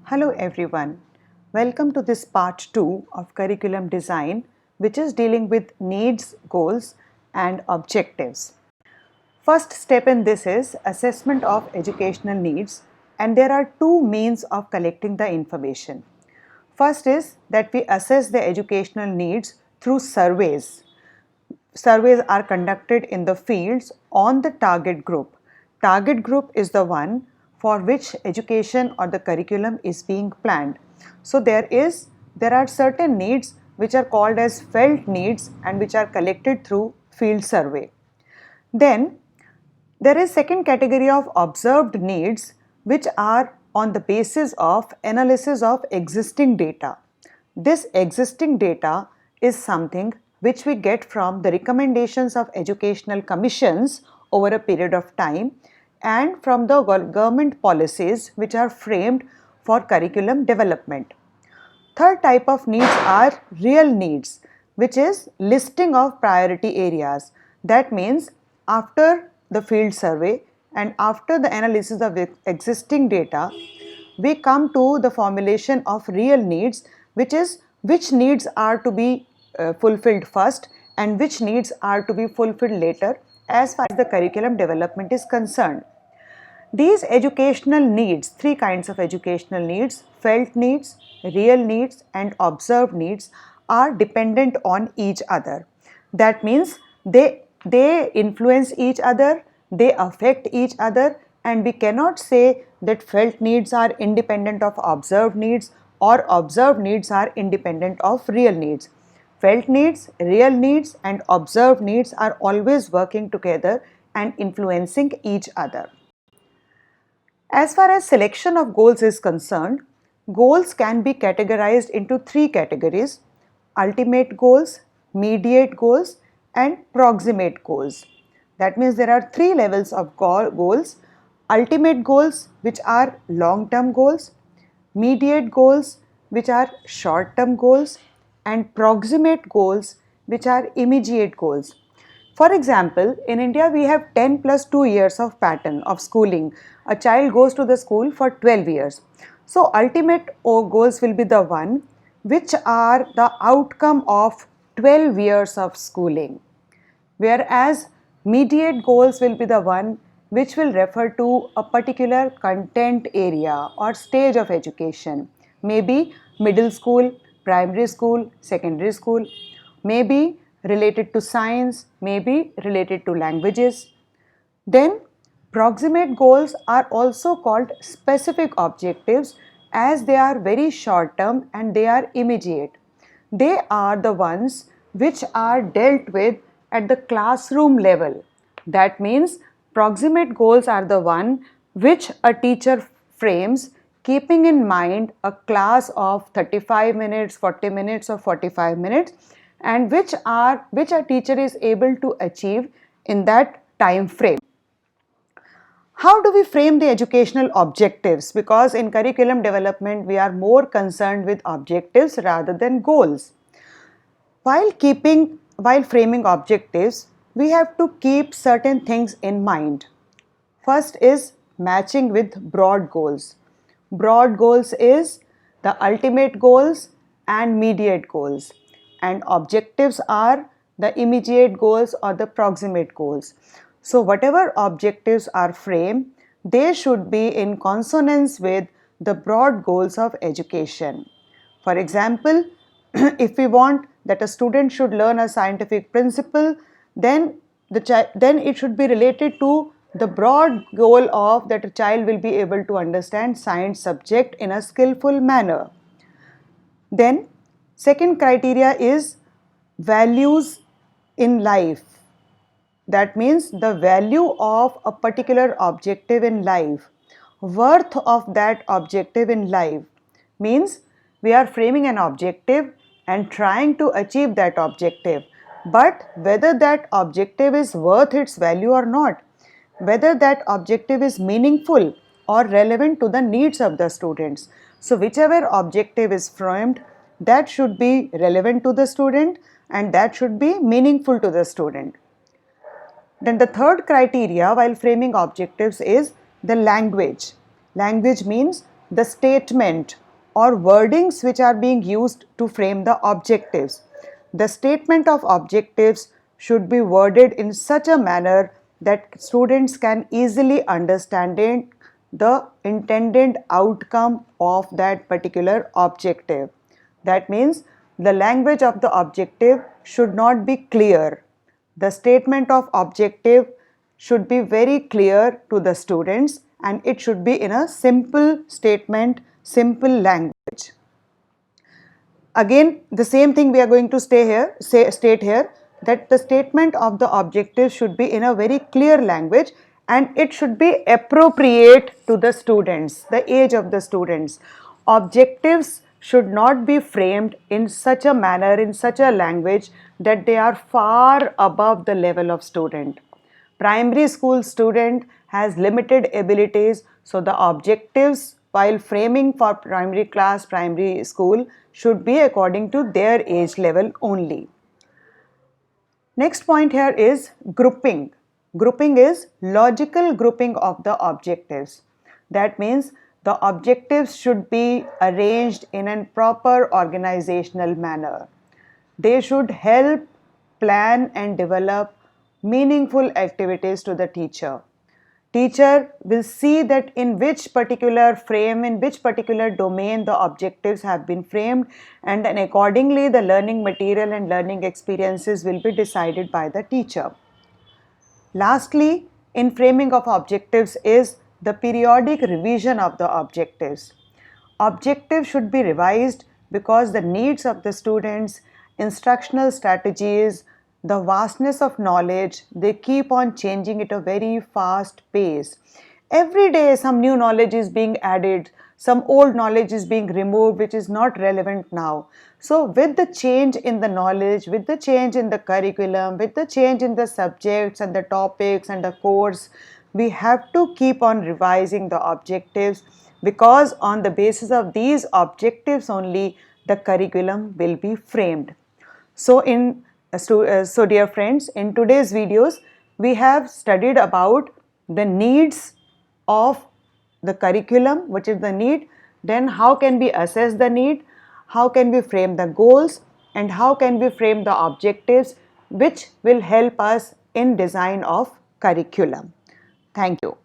Hello everyone. Welcome to this part 2 of curriculum design, which is dealing with needs, goals and objectives. First step in this is assessment of educational needs, and there are two means of collecting the information. First is that we assess the educational needs through surveys. Surveys are conducted in the fields on the target group. Target group is the one for which education or the curriculum is being planned. So there are certain needs which are called as felt needs and which are collected through field survey. Then there is second category of observed needs, which are on the basis of analysis of existing data. This existing data is something which we get from the recommendations of educational commissions over a period of time and from the government policies which are framed for curriculum development. Third type of needs are real needs, which is listing of priority areas. That means after the field survey and after the analysis of existing data, we come to the formulation of real needs, which is which needs are to be fulfilled first and which needs are to be fulfilled later as far as the curriculum development is concerned. These educational needs, three kinds of educational needs, felt needs, real needs and observed needs, are dependent on each other. That means they influence each other, they affect each other, and we cannot say that felt needs are independent of observed needs or observed needs are independent of real needs. Felt needs, real needs and observed needs are always working together and influencing each other. As far as selection of goals is concerned, goals can be categorized into three categories: ultimate goals, mediate goals and proximate goals. That means there are three levels of goals: ultimate goals, which are long-term goals, mediate goals, which are short-term goals, and proximate goals, which are immediate goals. For example, in India we have 10 plus 2 years of pattern of schooling. A child goes to the school for 12 years. So ultimate goals will be the one which are the outcome of 12 years of schooling. Whereas mediate goals will be the one which will refer to a particular content area or stage of education. Maybe middle school, primary school, secondary school, maybe related to science, maybe related to languages. Then proximate goals are also called specific objectives as they are very short term and they are immediate. They are the ones which are dealt with at the classroom level. That means proximate goals are the one which a teacher frames keeping in mind a class of 35 minutes, 40 minutes or 45 minutes, and which a teacher is able to achieve in that time frame. How do we frame the educational objectives? Because in curriculum development we are more concerned with objectives rather than goals. While framing objectives, we have to keep certain things in mind. First is matching with broad goals. Broad goals is the ultimate goals and mediate goals, and objectives are the immediate goals or the proximate goals. So whatever objectives are framed, they should be in consonance with the broad goals of education. For example, if we want that a student should learn a scientific principle, then it should be related to the broad goal of that a child will be able to understand science subject in a skillful manner. Then second criteria is values in life. That means the value of a particular objective in life, worth of that objective in life. Means we are framing an objective and trying to achieve that objective, but whether that objective is worth its value or not, whether that objective is meaningful or relevant to the needs of the students. So whichever objective is framed, that should be relevant to the student and that should be meaningful to the student. Then the third criteria while framing objectives is the language. Language means the statement or wordings which are being used to frame the objectives. The statement of objectives should be worded in such a manner that students can easily understand the intended outcome of that particular objective. That means the language of the objective should not be clear. The statement of objective should be very clear to the students, and it should be in a simple statement, simple language. Again, the same thing we are going to state here, that the statement of the objective should be in a very clear language, and it should be appropriate to the students, the age of the students. Objectives should not be framed in such a manner, in such a language that they are far above the level of student. Primary school student has limited abilities, so the objectives while framing for primary class, primary school should be according to their age level only. Next point here is grouping. Grouping is logical grouping of the objectives. That means the objectives should be arranged in a proper organizational manner. They should help plan and develop meaningful activities to the teacher. Teacher will see that in which particular frame, in which particular domain the objectives have been framed, and then accordingly the learning material and learning experiences will be decided by the teacher. Lastly, in framing of objectives is the periodic revision of the objectives. Objectives should be revised because the needs of the students, instructional strategies, the vastness of knowledge, they keep on changing at a very fast pace. Every day some new knowledge is being added, some old knowledge is being removed which is not relevant now. So with the change in the knowledge, with the change in the curriculum, with the change in the subjects and the topics and the course, we have to keep on revising the objectives, because on the basis of these objectives only the curriculum will be framed. So dear friends, in today's videos we have studied about the needs of the curriculum, which is the need, then how can we assess the need, how can we frame the goals, and how can we frame the objectives which will help us in design of curriculum. Thank you.